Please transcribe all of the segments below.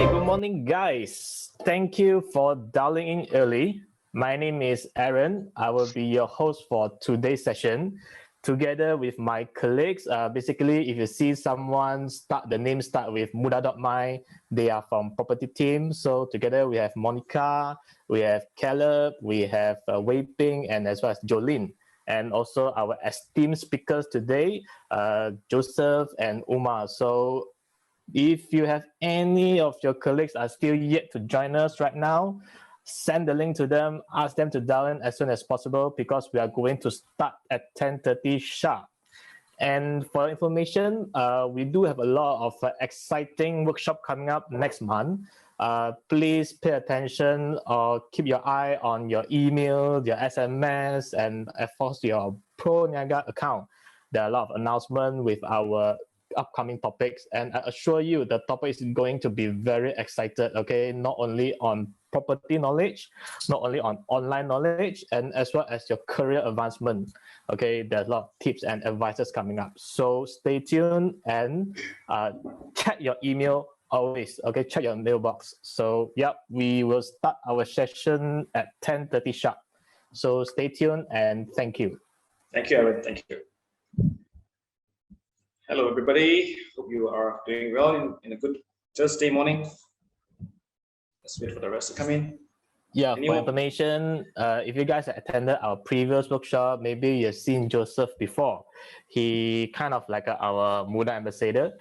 good morning, guys. Thank you for dialing in early. My name is Aaron. I will be your host for today's session, together with my colleagues. Basically, if you see someone the name start with Mudah.my, they are from property team. So together we have Monica, we have Caleb, we have Wei Ping, and as well as Jolene. And also our esteemed speakers today, Joseph and Umar. So if you have any of your colleagues are still yet to join us right now, send the link to them, ask them to dial in as soon as possible, because we are going to start at 10:30 sharp. And for information, we do have a lot of exciting workshop coming up next month. Please pay attention or keep your eye on your email, your SMS, and of course your Pro Niaga account. There are a lot of announcements with our upcoming topics, and I assure you the topic is going to be very excited. Okay, not only on property knowledge, not only on online knowledge, and as well as your career advancement. Okay, there's a lot of tips and advices coming up, so stay tuned and check your email always. Okay, check your mailbox. So yeah, we will start our session at 10:30 sharp, so stay tuned and thank you. Thank you, Aaron. Thank you. Hello, everybody. Hope you are doing well in a good Thursday morning. Let's wait for the rest to come in. Yeah, for information, if you guys attended our previous workshop, maybe you've seen Joseph before. He kind of like our Mudah ambassador.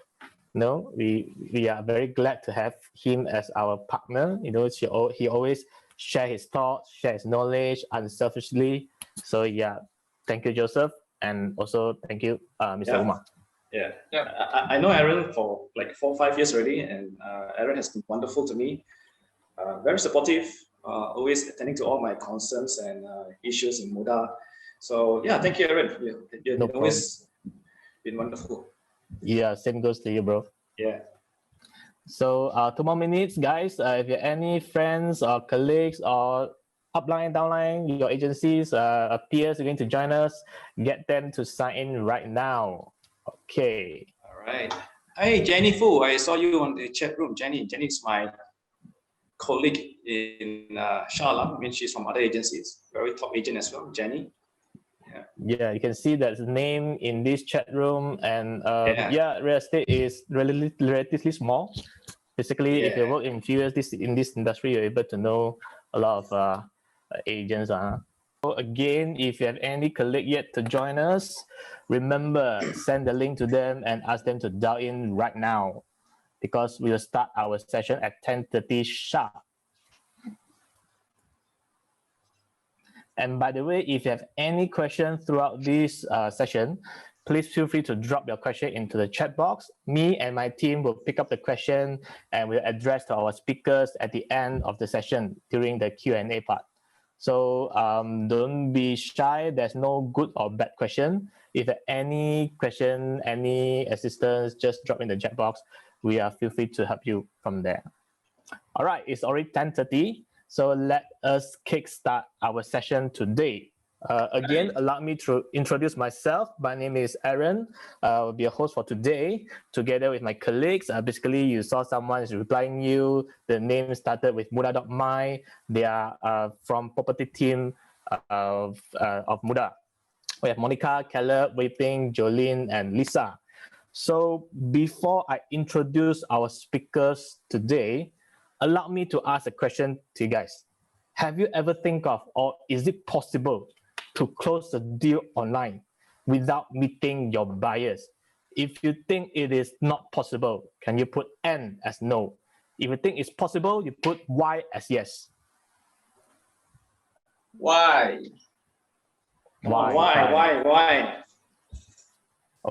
No, we are very glad to have him as our partner. You know, he always share his thoughts, share his knowledge unselfishly. So yeah, thank you, Joseph, and also thank you, Mr. Umar. Yeah. I know Aaron for like 4 or 5 years already, and Aaron has been wonderful to me. Very supportive, always attending to all my concerns and issues in Mudah. So yeah, thank you, Aaron. You've always been wonderful. Yeah, same goes to you, bro. Yeah. So 2 more minutes, guys. If you have any friends or colleagues or upline, downline, your agencies, peers are going to join us, get them to sign in right now. Okay. All right. Hey, Jenny Fu, I saw you on the chat room. Jenny is my colleague in Shah Alam. I mean, she's from other agencies, very top agent as well, Jenny. Yeah, you can see that name in this chat room, and real estate is relatively small. Basically, if you work in few years in this industry, you're able to know a lot of agents. So again, if you have any colleague yet to join us, remember, send the link to them and ask them to dial in right now, because we will start our session at 10:30 sharp. And by the way, if you have any questions throughout this session, please feel free to drop your question into the chat box. Me and my team will pick up the question and we'll address to our speakers at the end of the session during the Q&A part. So don't be shy. There's no good or bad question. If any question, any assistance, just drop in the chat box. We are feel free to help you from there. All right, it's already 10:30. So let us kickstart our session today. Again, allow me to introduce myself. My name is Aaron. I'll be a host for today, together with my colleagues. Basically, you saw someone is replying you. The name started with Mudah.my. They are from property team of Mudah. We have Monica, Caleb, Wei Ping, Jolene, and Lisa. So before I introduce our speakers today, allow me to ask a question to you guys. Have you ever think of, or is it possible to close a deal online without meeting your buyers? If you think it is not possible, can you put N as no? If you think it's possible, you put Y as yes. Why? Why?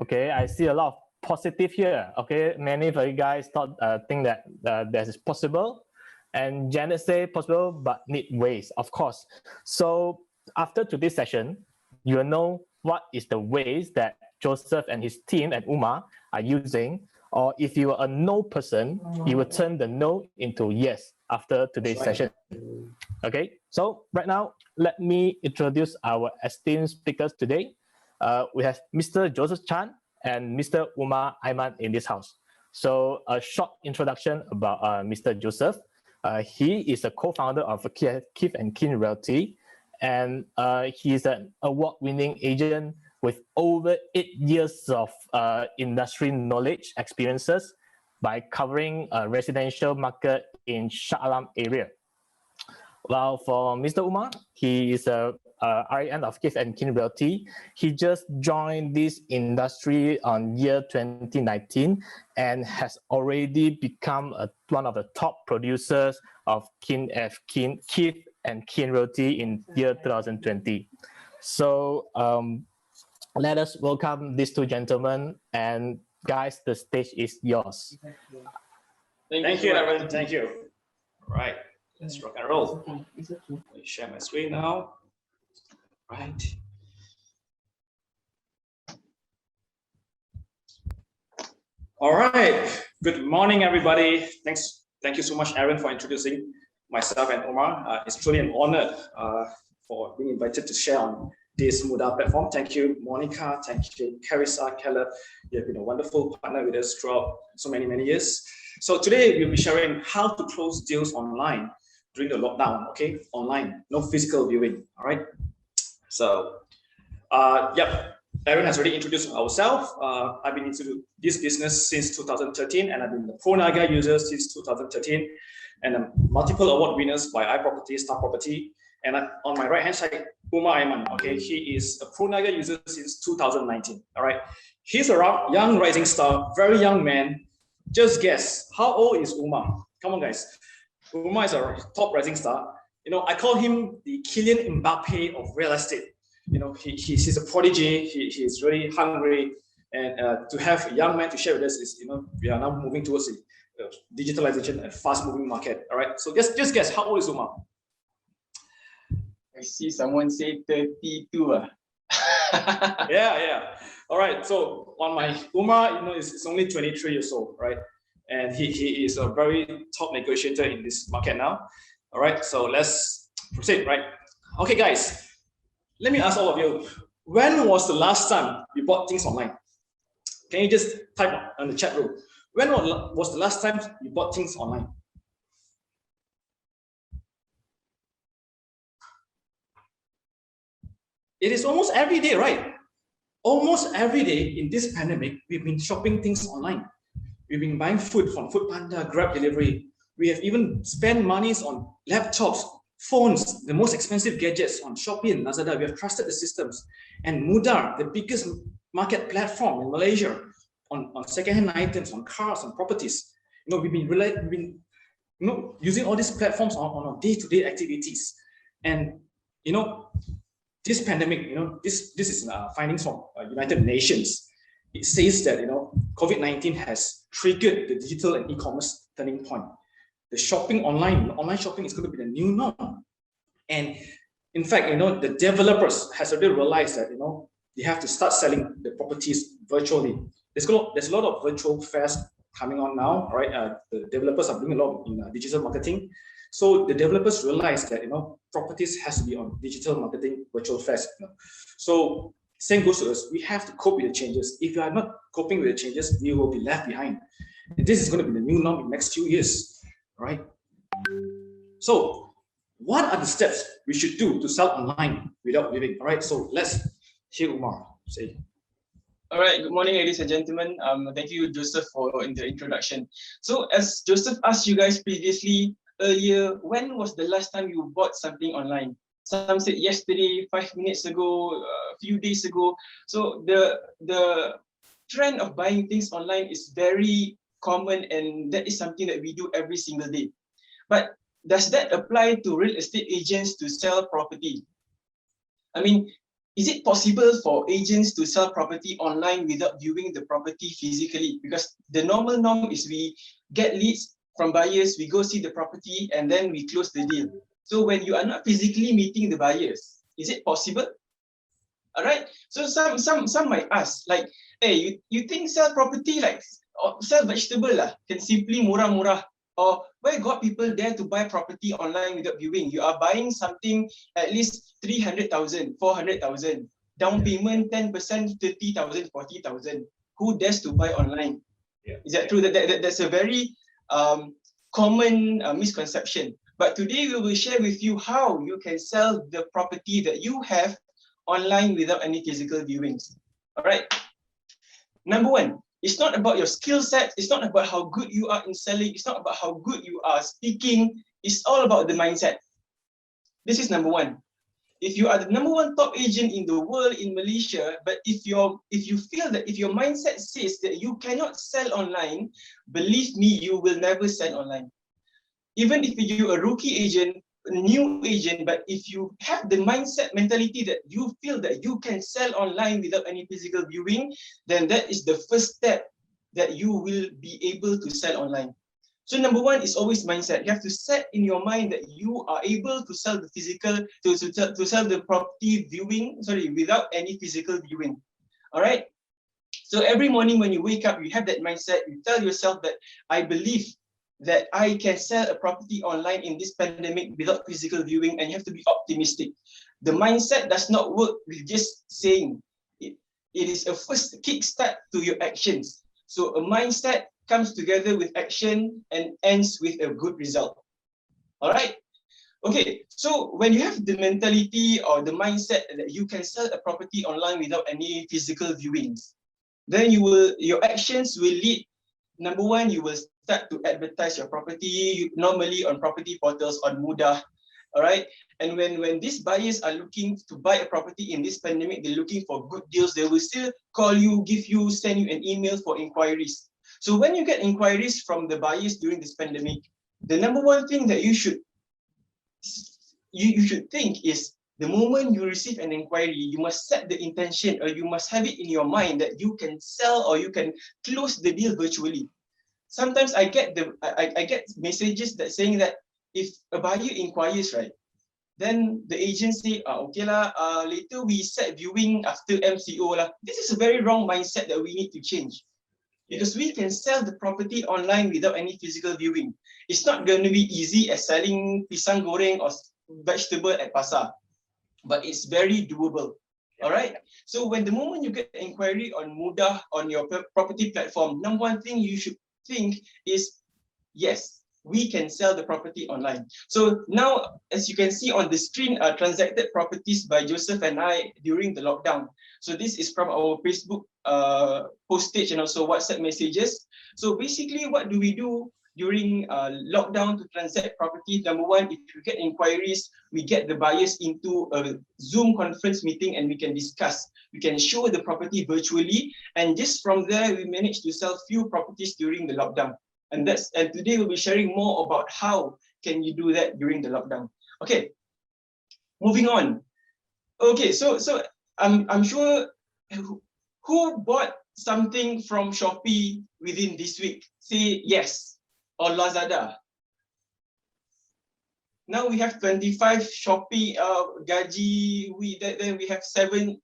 Okay, I see a lot of positive here. Okay, many of you guys think that that is possible, and Janet say possible but need ways, of course. So after today's session, you will know what is the ways that Joseph and his team and Umar are using, or if you are a no person, you will turn the no into yes after today's session. Okay, so right now, let me introduce our esteemed speakers today. We have Mr. Joseph Chan and Mr. Umar Aiman in this house. So a short introduction about Mr. Joseph. He is a co-founder of Keith and Kin Realty, and he is an award-winning agent with over 8 years of industry knowledge experiences by covering a residential market in Shah Alam area. While for Mr. Umar, he is a RN of Keith and Kin Realty. He just joined this industry on year 2019 and has already become one of the top producers of Keith and Kin Realty in year 2020. So let us welcome these two gentlemen, and guys, the stage is yours. Thank you, Aaron. Thank you. All right. Let's rock and roll. Let me share my screen now. Right. All right. Good morning, everybody. Thank you so much, Aaron, for introducing myself and Omar. It's truly an honor for being invited to share on this Mudah platform. Thank you, Monica. Thank you, Carissa, Keller. You have been a wonderful partner with us throughout so many years. So today we'll be sharing how to close deals online during the lockdown, okay? Online, no physical viewing, all right? So, Aaron has already introduced ourselves. I've been into this business since 2013, and I've been a ProNaga user since 2013, and I'm multiple award winners by iProperty, Star Property, and on my right-hand side, Umar Aiman, okay? He is a ProNaga user since 2019, all right? He's a young rising star, very young man. Just guess, how old is Umar? Come on, guys. Umar is a top rising star. You know, I call him the Kylian Mbappe of real estate. You know, he's a prodigy. He's really hungry, and to have a young man to share with us is, you know, we are now moving towards digitalization and fast-moving market. All right. So just guess, how old is Umar? I see someone say 32. Yeah. All right. So on my Umar, you know, it's only 23 years old, right? And he is a very top negotiator in this market now. All right, so let's proceed, right? Okay, guys, let me ask all of you, when was the last time you bought things online? Can you just type on the chat room? When was the last time you bought things online? It is almost every day, right? Almost every day in this pandemic, we've been shopping things online. We've been buying food from Foodpanda, Grab delivery. We have even spent monies on laptops, phones, the most expensive gadgets on Shopee and Lazada. We have trusted the systems. And Mudah, the biggest market platform in Malaysia, on second-hand items, on cars, on properties. You know, we've been using all these platforms on our day-to-day activities. And you know, this pandemic, you know, this is findings from United Nations. It says that, you know, COVID-19 has triggered the digital and e-commerce turning point. The shopping online shopping is going to be the new norm. And in fact, you know, the developers has already realized that, you know, they have to start selling the properties virtually. There's a lot of virtual fairs coming on now, right? The developers are doing a lot in digital marketing. So the developers realize that, you know, properties has to be on digital marketing, virtual fairs. You know? So same goes to us. We have to cope with the changes. If you are not coping with the changes, you will be left behind. And this is going to be the new norm in the next few years, right? So what are the steps we should do to sell online without leaving? All right, so let's hear Umar say. All right, good morning, ladies and gentlemen. Thank you, Joseph, for the introduction. So as Joseph asked you guys previously, earlier, when was the last time you bought something online? Some said yesterday, 5 minutes ago, a few days ago. So the trend of buying things online is very common, and that is something that we do every single day. But does that apply to real estate agents to sell property? I mean, is it possible for agents to sell property online without viewing the property physically? Because the normal norm is we get leads from buyers, we go see the property, and then we close the deal. So when you are not physically meeting the buyers, is it possible? All right. So some might ask, like, hey, you think sell property like sell vegetable lah, can simply murah-murah? Or where got people there to buy property online without viewing? You are buying something at least 300,000, 400,000. Down payment 10%, 30,000, 40,000. Who dares to buy online? Is that true? That's a very common misconception. But today we will share with you how you can sell the property that you have online without any physical viewings. All right. Number one, it's not about your skill set. It's not about how good you are in selling. It's not about how good you are speaking. It's all about the mindset. This is number one. If you are the number one top agent in the world in Malaysia, but if you feel that if your mindset says that you cannot sell online, believe me, you will never sell online. Even if you're a rookie agent, a new agent, but if you have the mindset mentality that you feel that you can sell online without any physical viewing, then that is the first step that you will be able to sell online. So number one is always mindset. You have to set in your mind that you are able to sell the physical, to sell the property without any physical viewing. All right. So every morning when you wake up, you have that mindset. You tell yourself that I believe that I can sell a property online in this pandemic without physical viewing, and you have to be optimistic. The mindset does not work with just saying it. It is a first kickstart to your actions. So a mindset comes together with action and ends with a good result. All right. Okay, so when you have the mentality or the mindset that you can sell a property online without any physical viewings, then your actions will lead. Number one, you will start to advertise your property, normally on property portals on Mudah. All right. And when these buyers are looking to buy a property in this pandemic, they're looking for good deals, they will still call you, send you an email for inquiries. So when you get inquiries from the buyers during this pandemic, the number one thing that you should think is, the moment you receive an inquiry, you must set the intention, or you must have it in your mind that you can sell or you can close the deal virtually. Sometimes I get messages that saying that if a buyer inquires, right, then the agent say, okay lah, later we set viewing after MCO lah. This is a very wrong mindset that we need to change. Because we can sell the property online without any physical viewing. It's not going to be easy as selling pisang goreng or vegetable at pasar, but it's very doable. All right. So when the moment you get an inquiry on Mudah on your property platform, number one thing you should think is, yes, we can sell the property online. So now, as you can see on the screen, transacted properties by Joseph and I during the lockdown. So this is from our Facebook postage and also WhatsApp messages. So basically, what do we do during lockdown to transact property? Number one, if you get inquiries, we get the buyers into a Zoom conference meeting and we can discuss. We can show the property virtually, and just from there, we managed to sell few properties during the lockdown. And today we'll be sharing more about how can you do that during the lockdown. Okay, moving on. Okay, so I'm sure who bought something from Shopee within this week? Say yes. Or Lazada. Now we have 25 Shopee gaji. Then we have 7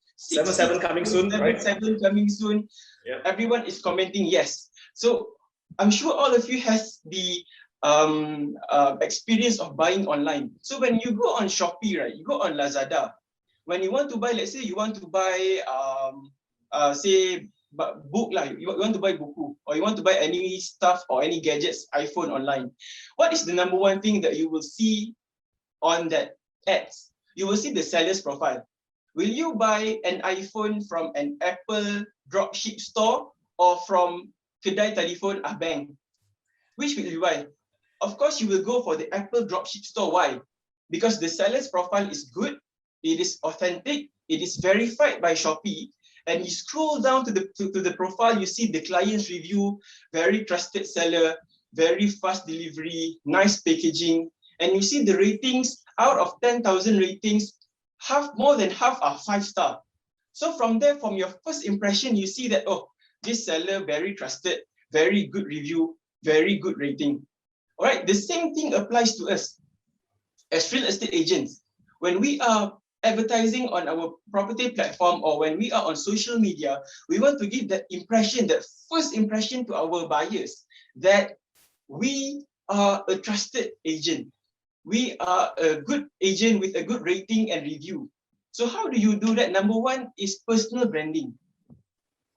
coming soon, right? 7 coming soon. Yeah. Everyone is commenting yes. So I'm sure all of you has the experience of buying online. So when you go on Shopee, right, you go on Lazada. When you want to buy, let's say you want to buy book lah, you want to buy buku, or you want to buy any stuff or any gadgets, iPhone online. What is the number one thing that you will see on that ads? You will see the seller's profile. Will you buy an iPhone from an Apple dropship store or from kedai telephone bank? Which will you buy? Of course, you will go for the Apple dropship store. Why? Because the seller's profile is good, it is authentic, it is verified by Shopee. And you scroll down to the profile, you see the client's review, very trusted seller, very fast delivery, nice packaging, and you see the ratings. Out of 10,000 ratings, more than half are 5-star. So from there, from your first impression, you see that, oh, this seller very trusted, very good review, very good rating. All right, the same thing applies to us as real estate agents. When we are advertising on our property platform or when we are on social media, we want to give that impression, that first impression to our buyers, that we are a trusted agent. We are a good agent with a good rating and review. So how do you do that? Number one is personal branding.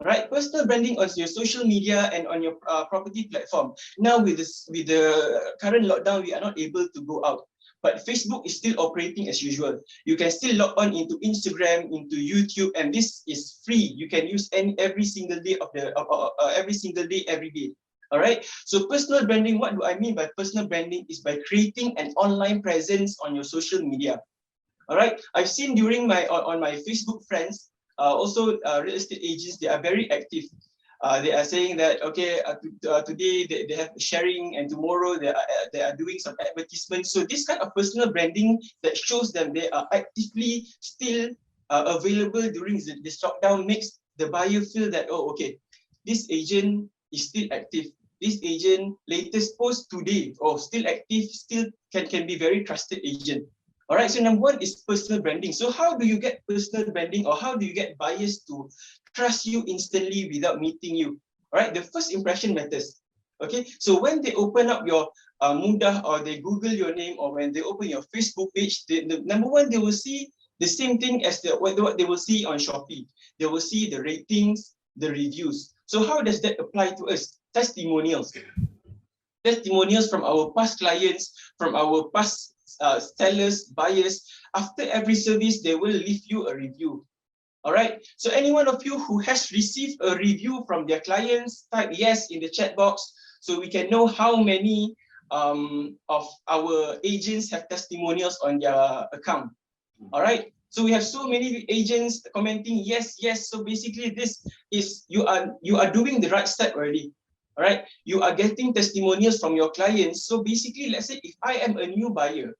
Right, personal branding on your social media and on your property platform. Now with the current lockdown, we are not able to go out, but Facebook is still operating as usual. You can still log on into Instagram, into YouTube, and this is free. You can use every single day of the every day. All right. So personal branding. What do I mean by personal branding? Is by creating an online presence on your social media. All right. I've seen during on my Facebook friends. Also, real estate agents, they are very active. They are saying that, okay, today they have sharing, and tomorrow they are doing some advertisements. So this kind of personal branding that shows them they are actively still available during this lockdown makes the buyer feel that, oh, okay, this agent is still active. This agent latest post today, oh, still active, still can be very trusted agent. All right, so number one is personal branding. So how do you get personal branding, or how do you get buyers to trust you instantly without meeting you? All right, the first impression matters. Okay, so when they open up your Mudah, or they Google your name, or when they open your Facebook page, the number one, they will see the same thing as what they will see on Shopee. They will see the ratings, the reviews. So how does that apply to us? Testimonials. Testimonials from our past clients, from our past sellers, buyers. After every service, they will leave you a review. All right. So any one of you who has received a review from their clients, type yes in the chat box so we can know how many of our agents have testimonials on their account. All right. So we have so many agents commenting yes, yes. So basically, this is you are doing the right step already. All right. You are getting testimonials from your clients. So basically, let's say if I am a new buyer,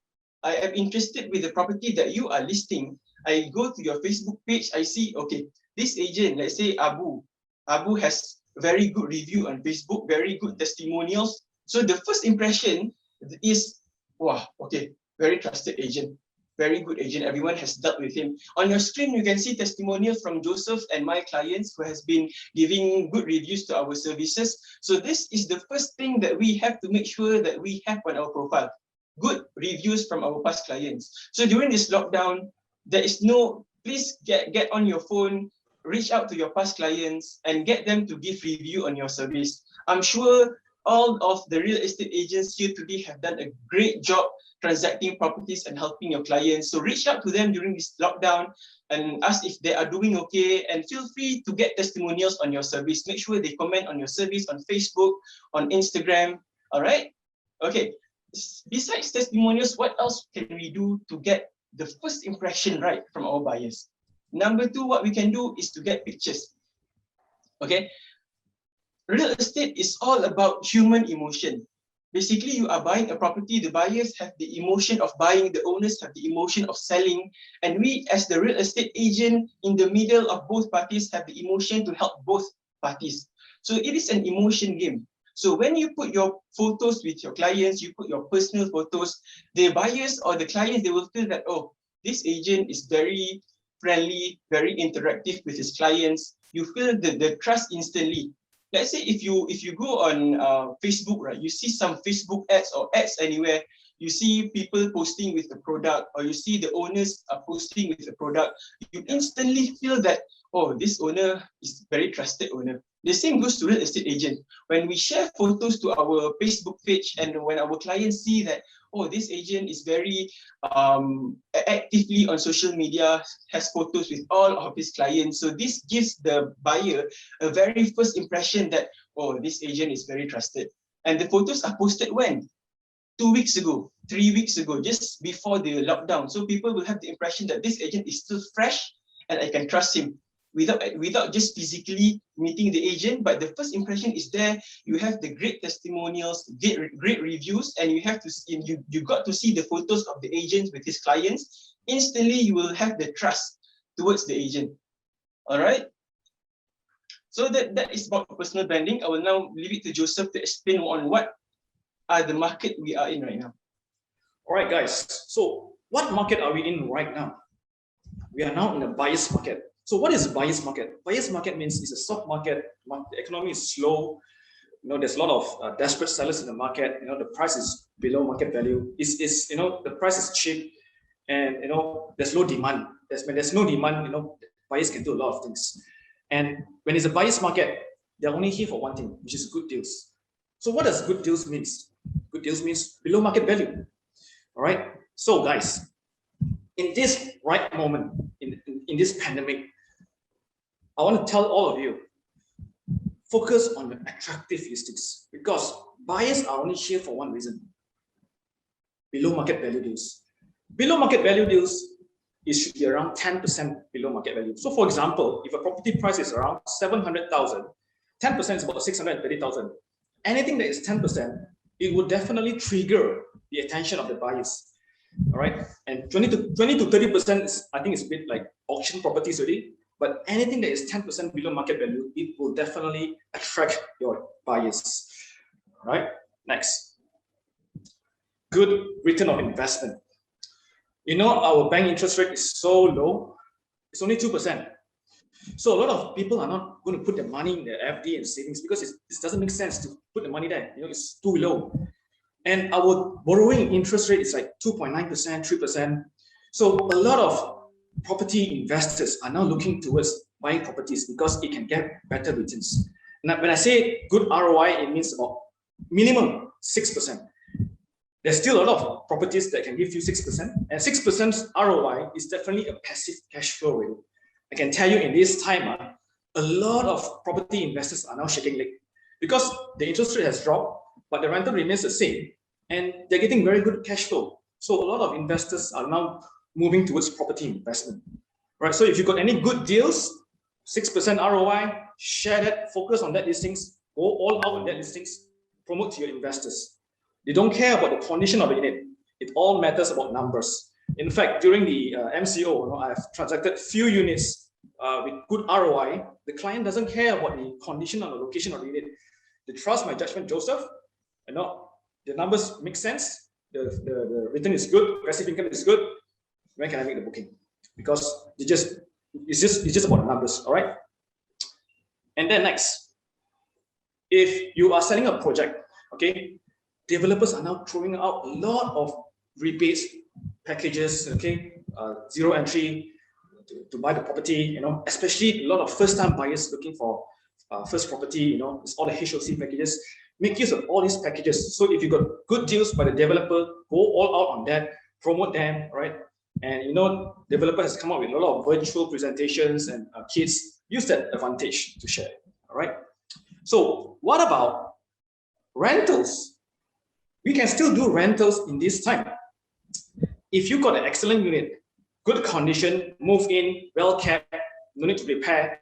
I am interested with the property that you are listing. I go to your Facebook page, I see, okay, this agent, let's say Abu has very good review on Facebook, very good testimonials. So the first impression is, wow, okay, very trusted agent, very good agent. Everyone has dealt with him. On your screen, you can see testimonials from Joseph and my clients who has been giving good reviews to our services. So this is the first thing that we have to make sure that we have on our profile. Good reviews from our past clients. So during this lockdown, there is no, please get on your phone, reach out to your past clients and get them to give review on your service. I'm sure all of the real estate agents here today have done a great job transacting properties and helping your clients. So reach out to them during this lockdown and ask if they are doing okay, and feel free to get testimonials on your service. Make sure they comment on your service on Facebook, on Instagram. All right. Okay. Besides testimonials, what else can we do to get the first impression right from our buyers? Number two, what we can do is to get pictures. Okay. Real estate is all about human emotion. Basically, you are buying a property, the buyers have the emotion of buying, the owners have the emotion of selling, and we as the real estate agent in the middle of both parties have the emotion to help both parties. So it is an emotion game. So when you put your photos with your clients, you put your personal photos, the buyers or the clients, they will feel that, oh, this agent is very friendly, very interactive with his clients. You feel the trust instantly. Let's say if you go on Facebook, right, you see some Facebook ads or ads anywhere, you see people posting with the product, or you see the owners are posting with the product, you instantly feel that, oh, this owner is very trusted owner. The same goes to real estate agent. When we share photos to our Facebook page and when our clients see that, oh, this agent is very actively on social media, has photos with all of his clients. So this gives the buyer a very first impression that, oh, this agent is very trusted. And the photos are posted when? 2 weeks ago, 3 weeks ago, just before the lockdown. So people will have the impression that this agent is still fresh and I can trust him. Without just physically meeting the agent, but the first impression is there. You have the great testimonials, great reviews, and you got to see the photos of the agent with his clients. Instantly, you will have the trust towards the agent. All right. So that is about personal branding. I will now leave it to Joseph to explain on what are the market we are in right now. All right, guys. So what market are we in right now? We are now in a buyer's market. So what is a buyer's market? Buyer's market means it's a soft market. The economy is slow. There's a lot of desperate sellers in the market. The price is below market value. The price is cheap, and there's low demand. There's no demand. Buyers can do a lot of things. And when it's a buyer's market, they're only here for one thing, which is good deals. So what does good deals means? Good deals means below market value. All right. So guys, in this right moment, in this pandemic, I want to tell all of you, focus on the attractive listings, because buyers are only here for one reason: below market value deals. Below market value deals, it should be around 10% below market value. So for example, if a property price is around 700,000, 10% is about 630,000. Anything that is 10%, it will definitely trigger the attention of the buyers. All right, and 20 to 30% is, I think, it's a bit like auction properties already. But anything that is 10% below market value, it will definitely attract your buyers. All right, next. Good return on investment. You know, our bank interest rate is so low, it's only 2%. So a lot of people are not going to put their money in their FD and savings because it doesn't make sense to put the money there. You know, it's too low. And our borrowing interest rate is like 2.9%, 3%. So a lot of property investors are now looking towards buying properties because it can get better returns. Now, when I say good ROI, it means about minimum 6%. There's still a lot of properties that can give you 6%, and 6% ROI is definitely a passive cash flow rate. I can tell you in this time, a lot of property investors are now shaking leg because the interest rate has dropped, but the rental remains the same, and they're getting very good cash flow. So a lot of investors are now moving towards property investment, right? So if you've got any good deals, 6% ROI, share that, focus on that listings, go all out on that listings, promote to your investors. They don't care about the condition of the unit. It all matters about numbers. In fact, during the MCO, I've transacted few units with good ROI. The client doesn't care about the condition or the location of the unit. They trust my judgment, Joseph. The numbers make sense. The return is good. Passive income is good. When can I make the booking? Because it's just about the numbers. All right. And then next, if you are selling a project, okay, developers are now throwing out a lot of rebates packages, okay, zero entry to buy the property, you know, especially a lot of first-time buyers looking for first property, you know, it's all the HOC packages. Make use of all these packages. So if you got good deals by the developer, go all out on that, promote them, right? And you know, developer has come up with a lot of virtual presentations and kits. Use that advantage to share. All right. So what about rentals? We can still do rentals in this time. If you got an excellent unit, good condition, move in, well kept, no need to repair,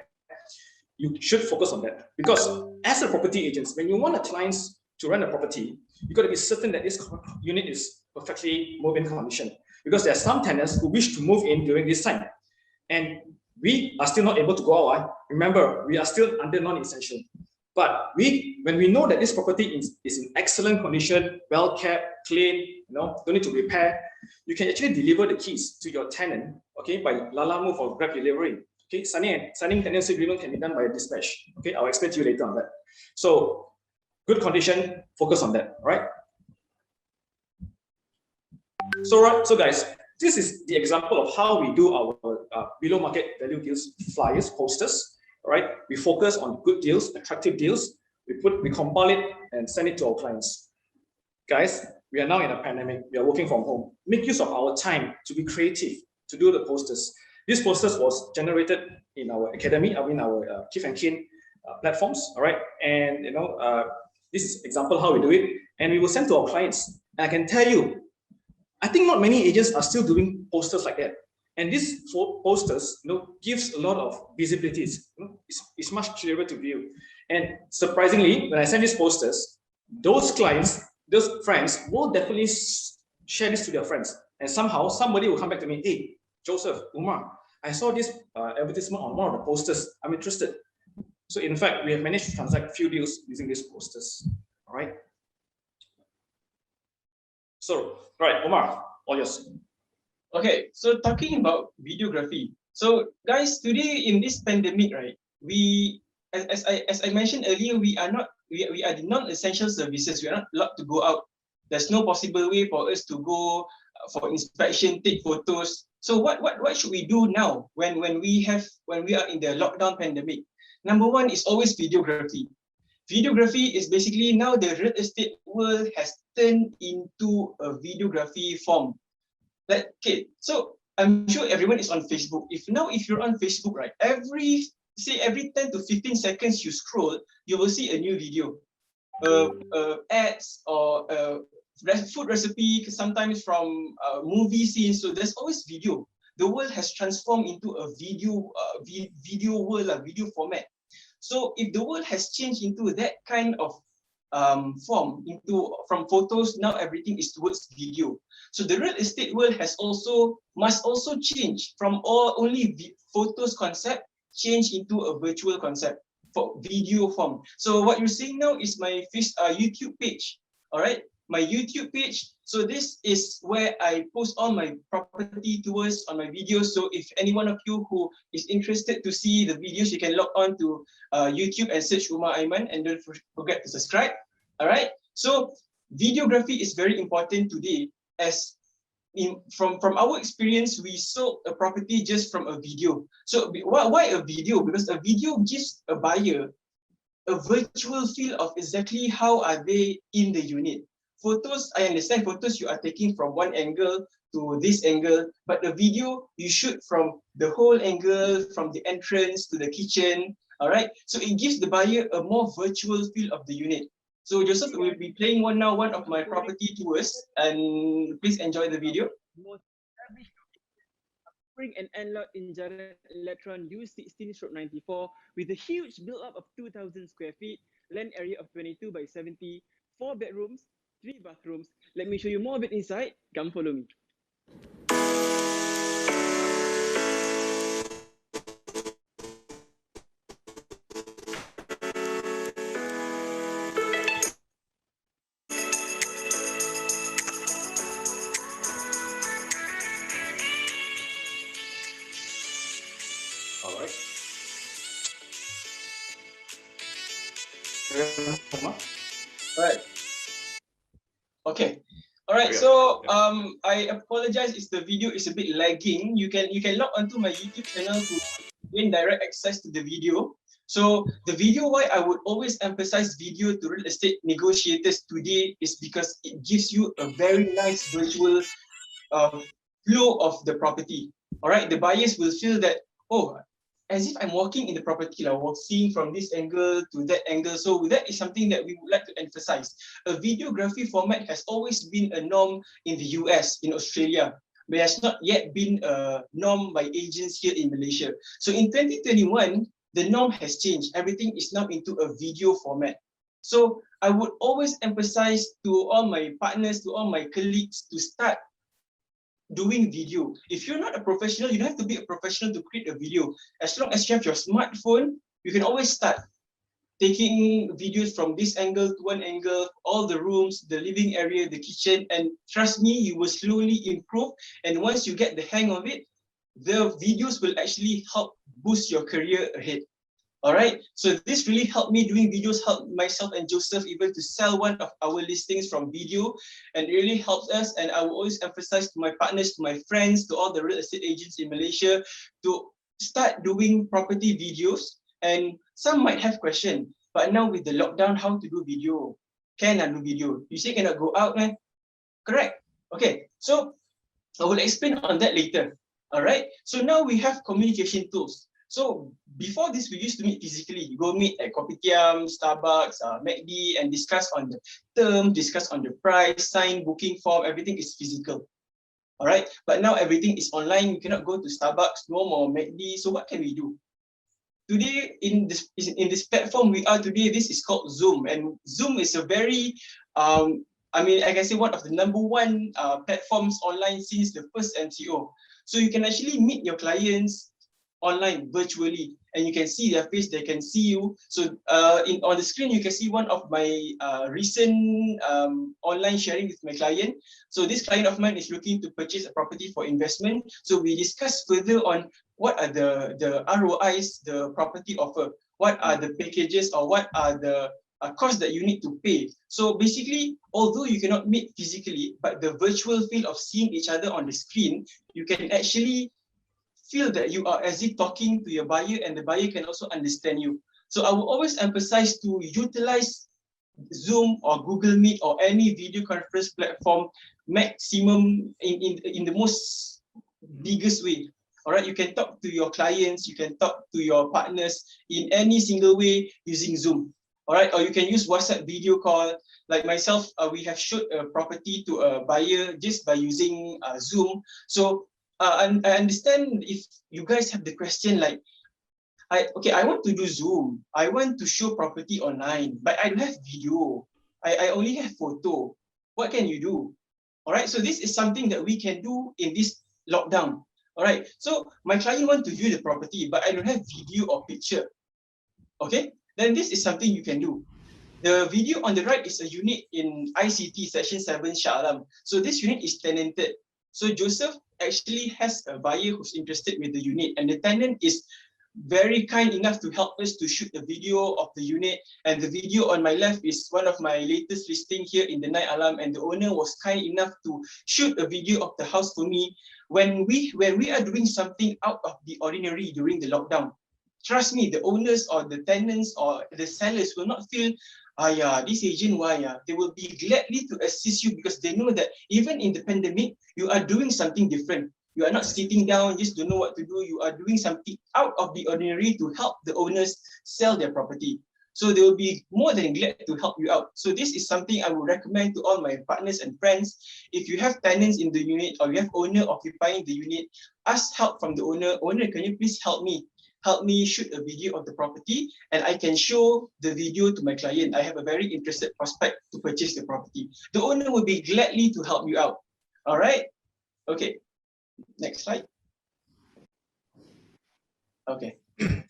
you should focus on that. Because as a property agent, when you want a clients to rent a property, you got to be certain that this unit is perfectly move-in condition. Because there are some tenants who wish to move in during this time, and we are still not able to go out. Remember, we are still under non-essential. But when we know that this property is in excellent condition, well kept, clean, you know, don't need to repair, you can actually deliver the keys to your tenant, okay, by Lala Move or Grab delivery. Okay, signing tenancy agreement can be done by dispatch. Okay, I'll explain to you later on that. So, good condition, focus on that, right? So guys, this is the example of how we do our below market value deals, flyers, posters. All right, we focus on good deals, attractive deals. We compile it and send it to our clients. Guys, we are now in a pandemic. We are working from home. Make use of our time to be creative, to do the posters. This posters was generated in our academy, I mean our Kith and Kin platforms. All right, and you know, this is example how we do it, and we will send to our clients. And I can tell you, I think not many agents are still doing posters like that. And these posters, you know, gives a lot of visibility. You know, it's much clearer to view. And surprisingly, when I send these posters, those clients, those friends will definitely share this to their friends. And somehow somebody will come back to me, hey, Joseph, Umar, I saw this advertisement on one of the posters. I'm interested. So in fact, we have managed to transact a few deals using these posters. All right. So, right, Umar, all yours. Okay, so talking about videography. So guys, today in this pandemic, right, we, as I mentioned earlier, we are the non-essential services. We are not allowed to go out. There's no possible way for us to go for inspection, take photos. So what should we do now when we are in the lockdown pandemic? Number one is always videography. Videography is basically now the real estate world has turned into a videography form. Like, okay, so I'm sure everyone is on Facebook. If you're on Facebook, right, every 10 to 15 seconds you scroll, you will see a new video. Ads or food recipe, sometimes from movie scenes. So there's always video. The world has transformed into a video world, a video format. So if the world has changed into that kind of form, from photos, now everything is towards video. So the real estate world must also change from only photos concept, change into a virtual concept for video form. So what you're seeing now is my YouTube page. All right, my YouTube page. So this is where I post all my property tours on my videos. So if any one of you who is interested to see the videos, you can log on to YouTube and search Umar Aiman, and don't forget to subscribe. All right. So videography is very important today, as from our experience, we sold a property just from a video. So why a video? Because a video gives a buyer a virtual feel of exactly how are they in the unit. Photos, I understand photos you are taking from one angle to this angle, but the video you shoot from the whole angle, from the entrance to the kitchen. All right, so it gives the buyer a more virtual feel of the unit. So Joseph will be playing one of my property tours, and please enjoy the video. Spring and end lot in Jalan Electron U16/94 with a huge build-up of 2,000 square feet, land area of 22 by 70, 4 bedrooms, 3 bathrooms. Let me show you more of it inside. Come follow me. Right. Okay. All right. So I apologize if the video is a bit lagging. You can log onto my YouTube channel to gain direct access to the video. So the video, why I would always emphasize video to real estate negotiators today is because it gives you a very nice visual flow of the property. All right. The buyers will feel that, oh, as if I'm walking in the property, like seeing from this angle to that angle. So that is something that we would like to emphasize. A videography format has always been a norm in the US, in Australia, but has not yet been a norm by agents here in Malaysia. So in 2021, the norm has changed. Everything is now into a video format. So I would always emphasize to all my partners, to all my colleagues, to start doing video. If you're not a professional, you don't have to be a professional to create a video. As long as you have your smartphone, you can always start taking videos from this angle to one angle, all the rooms, the living area, the kitchen, and trust me, you will slowly improve. And once you get the hang of it, the videos will actually help boost your career ahead. All right, so this really helped me doing videos, helped myself and Joseph even to sell one of our listings from video, and it really helps us. And I will always emphasize to my partners, to my friends, to all the real estate agents in Malaysia to start doing property videos. And some might have questions, but now with the lockdown, how to do video? Can I do video? You say cannot go out, man? Correct. Okay, so I will explain on that later. All right, so now we have communication tools. So before this, we used to meet physically. Go meet at Kopitiam, Starbucks, McD, and discuss on the term, discuss on the price, sign booking form. Everything is physical. All right, but now everything is online. You cannot go to Starbucks, no more McD. So what can we do? Today, in this platform we are today, this is called Zoom, and Zoom is a very I mean, I can say one of the #1 platforms online since the first MCO. So you can actually meet your clients online virtually, and you can see their face, they can see you. So on the screen you can see one of my recent online sharing with my client. So this client of mine is looking to purchase a property for investment. So we discuss further on what are the ROIs the property offer, what are the packages, or what are the costs that you need to pay. So basically, although you cannot meet physically, but the virtual feel of seeing each other on the screen, you can actually feel that you are as if talking to your buyer, and the buyer can also understand you. So I will always emphasize to utilize Zoom or Google Meet or any video conference platform maximum in the most biggest way. All right, you can talk to your clients, you can talk to your partners in any single way using Zoom. All right, or you can use WhatsApp video call. Like myself, we have showed a property to a buyer just by using Zoom. So I understand if you guys have the question like, I want to do Zoom. I want to show property online, but I don't have video. I only have photo. What can you do? All right, so this is something that we can do in this lockdown. All right, so my client want to view the property, but I don't have video or picture. Okay, then this is something you can do. The video on the right is a unit in ICT Section 7 Shah Alam. So this unit is tenanted. So Joseph actually has a buyer who's interested with the unit, and the tenant is very kind enough to help us to shoot the video of the unit. And the video on my left is one of my latest listing here in the Night Alam, and the owner was kind enough to shoot a video of the house for me when we are doing something out of the ordinary during the lockdown. Trust me, the owners or the tenants or the sellers will not feel, this agent, they will be gladly to assist you because they know that even in the pandemic, you are doing something different. You are not sitting down, just don't know what to do. You are doing something out of the ordinary to help the owners sell their property. So they will be more than glad to help you out. So this is something I would recommend to all my partners and friends. If you have tenants in the unit or you have owner occupying the unit, ask help from the owner. Owner, can you please help me? Help me shoot a video of the property and I can show the video to my client. I have a very interested prospect to purchase the property. The owner will be gladly to help you out. All right? Okay. Next slide. Okay.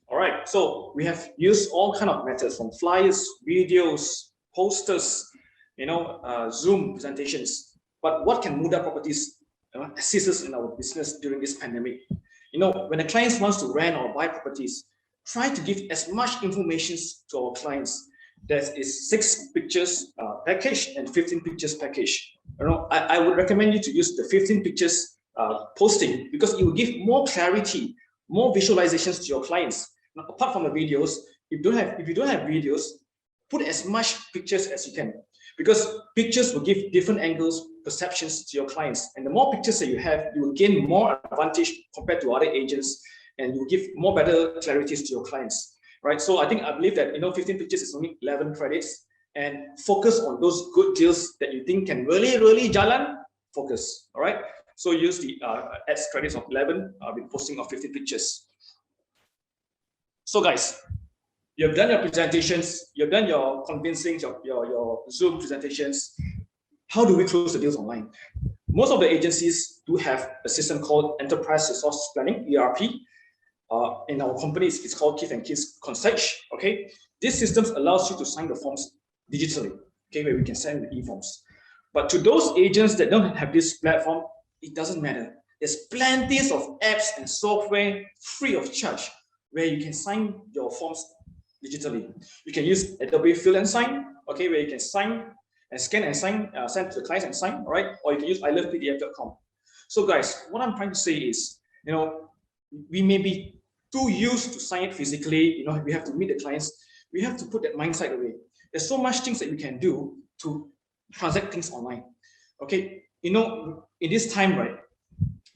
All right, so we have used all kind of methods from flyers, videos, posters, Zoom presentations. But what can Mudah Properties assist us in our business during this pandemic? When the clients wants to rent or buy properties, try to give as much information to our clients. There is 6 pictures package and 15 pictures package. I would recommend you to use the 15 pictures posting because it will give more clarity, more visualizations to your clients. Now, apart from the videos, if you don't have videos, put as much pictures as you can because pictures will give different angles, perceptions to your clients. And the more pictures that you have, you will gain more advantage compared to other agents and you will give more better clarities to your clients, right? So I believe that 15 pictures is only 11 credits and focus on those good deals that you think can really jalan, focus, all right? So use the ads credits of 11 with posting of 50 pictures. So guys, you've done your presentations, you've done your convincing, your Zoom presentations. How do we close the deals online? Most of the agencies do have a system called Enterprise Resource Planning, ERP. In our company, it's called Keith & Keith Concierge. Okay, this system allows you to sign the forms digitally. Okay, where we can send the e-forms. But to those agents that don't have this platform, it doesn't matter. There's plenty of apps and software free of charge where you can sign your forms digitally. You can use Adobe Fill and Sign, okay, where you can sign and scan and sign, send to the clients and sign, all right? Or you can use ilovepdf.com. So guys, what I'm trying to say is, we may be too used to sign it physically, we have to meet the clients. We have to put that mindset away. There's so much things that we can do to transact things online, okay? In this time, right,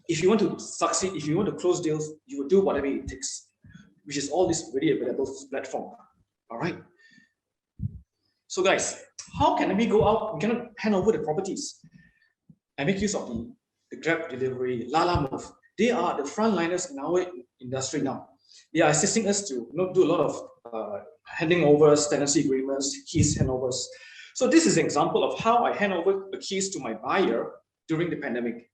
if you want to succeed, if you want to close deals, you will do whatever it takes, which is all this really available platform, all right? So guys, how can we go out? We cannot hand over the properties and make use of the Grab delivery, Lala Move. They are the frontliners in our industry now. They are assisting us to do a lot of handing overs, tenancy agreements, keys handovers. So this is an example of how I hand over the keys to my buyer during the pandemic.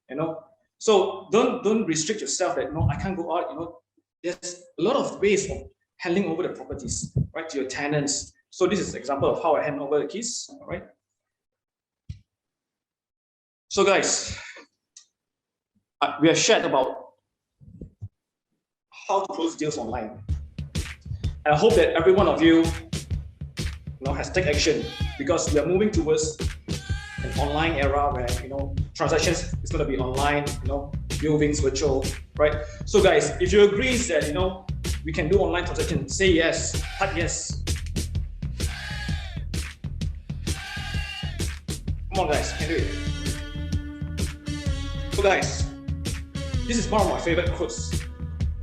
So don't restrict yourself that I can't go out. There's a lot of ways of handing over the properties, right, to your tenants. So this is an example of how I hand over the keys. All right. So guys, we have shared about how to close deals online. And I hope that every one of you has taken action because we are moving towards an online era where transactions is going to be online, viewings virtual, right? So guys, if you agree that we can do online transaction. Say yes, type yes. Come on guys, can do it. So guys, this is one of my favorite quotes.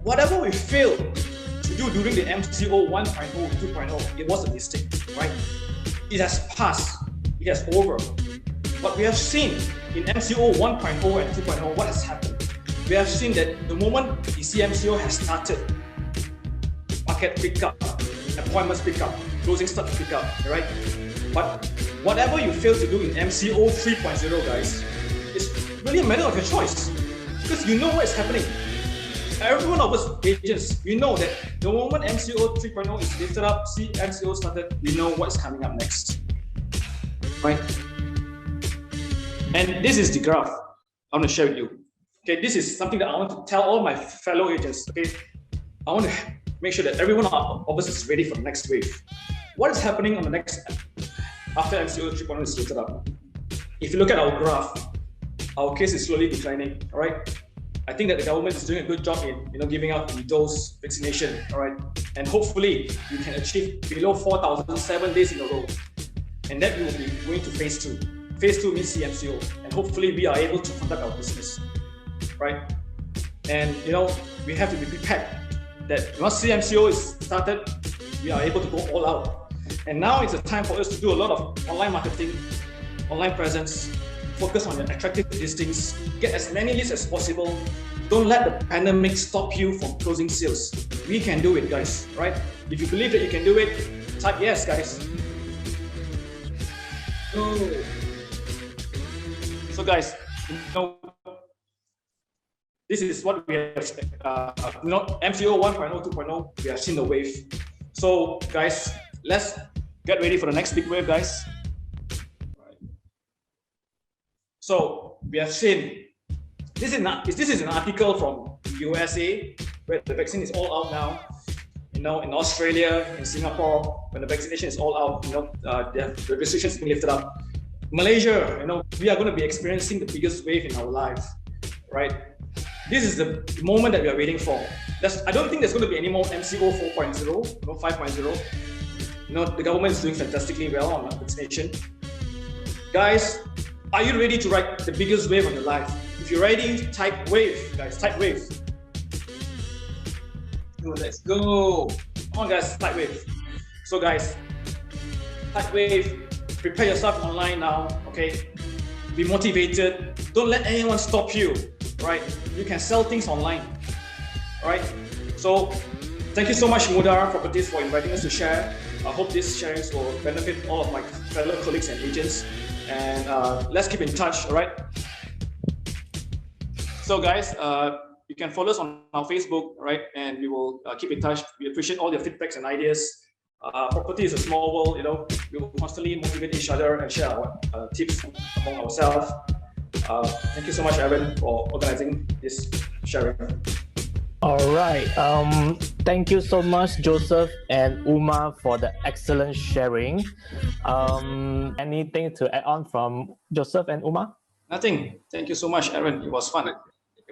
Whatever we failed to do during the MCO 1.0, 2.0, it was a mistake, right? It has passed, it has over. But we have seen in MCO 1.0 and 2.0 what has happened. We have seen that the moment the CMCO has started, market pick up, appointments pick up, closing start to pick up, right? But whatever you fail to do in MCO 3.0, guys, it's really a matter of your choice, because you know what is happening. Every one of us agents, we know that the moment MCO 3.0 is lifted up, MCO started, we know what's coming up next, right? And this is the graph I want to share with you. Okay, this is something that I want to tell all my fellow agents. Okay, I want to make sure that everyone of us is ready for the next wave. What is happening on the next after MCO 3.0 is lifted up? If you look at our graph, our case is slowly declining. All right, I think that the government is doing a good job in giving out the dose vaccination. All right, and hopefully you can achieve below 4,000 7 days in a row, and that we will be going to phase 2. Phase 2 means CMCO, and hopefully we are able to conduct our business, right? And we have to be prepared that once CMCO is started, we are able to go all out. And now it's a time for us to do a lot of online marketing, online presence, focus on your attractive listings, get as many leads as possible. Don't let the pandemic stop you from closing sales. We can do it, guys, right? If you believe that you can do it, type yes, guys. So guys, this is what we have, MCO 1.0, 2.0, we have seen the wave. So guys, let's get ready for the next big wave, guys. So we have seen, this is an article from USA, where the vaccine is all out now. In Australia, in Singapore, when the vaccination is all out, the restrictions being lifted up. Malaysia, we are going to be experiencing the biggest wave in our life, right? This is the moment that we are waiting for. I don't think there's going to be any more MCO 4.0, 5.0. The government is doing fantastically well on vaccination. Guys, are you ready to ride the biggest wave of your life? If you're ready, type wave, guys, type wave. Let's go. Come on, guys, type wave. So, guys, type wave. Prepare yourself online now, okay? Be motivated. Don't let anyone stop you, right? You can sell things online, right? So, thank you so much, Mudah Property, for inviting us to share. I hope these sharings will benefit all of my fellow colleagues and agents. And let's keep in touch, all right? So, guys, you can follow us on our Facebook, right? And we will keep in touch. We appreciate all your feedbacks and ideas. Property is a small world, we will constantly motivate each other and share our tips among ourselves. Thank you so much, Aaron, for organizing this sharing. All right. Thank you so much, Joseph and Umar, for the excellent sharing. Anything to add on from Joseph and Umar? Nothing. Thank you so much, Aaron. It was fun.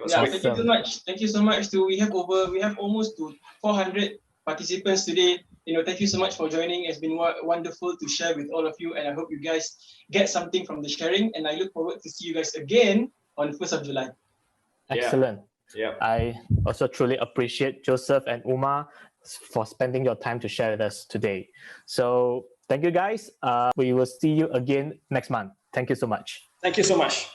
Thank you so much. Thank you so much. We have almost 400 participants today. Thank you so much for joining. It's been wonderful to share with all of you, and I hope you guys get something from the sharing. And I look forward to see you guys again on the 1st of July. Excellent. Yeah. I also truly appreciate Joseph and Umar for spending your time to share with us today. So thank you, guys. We will see you again next month. Thank you so much. Thank you so much.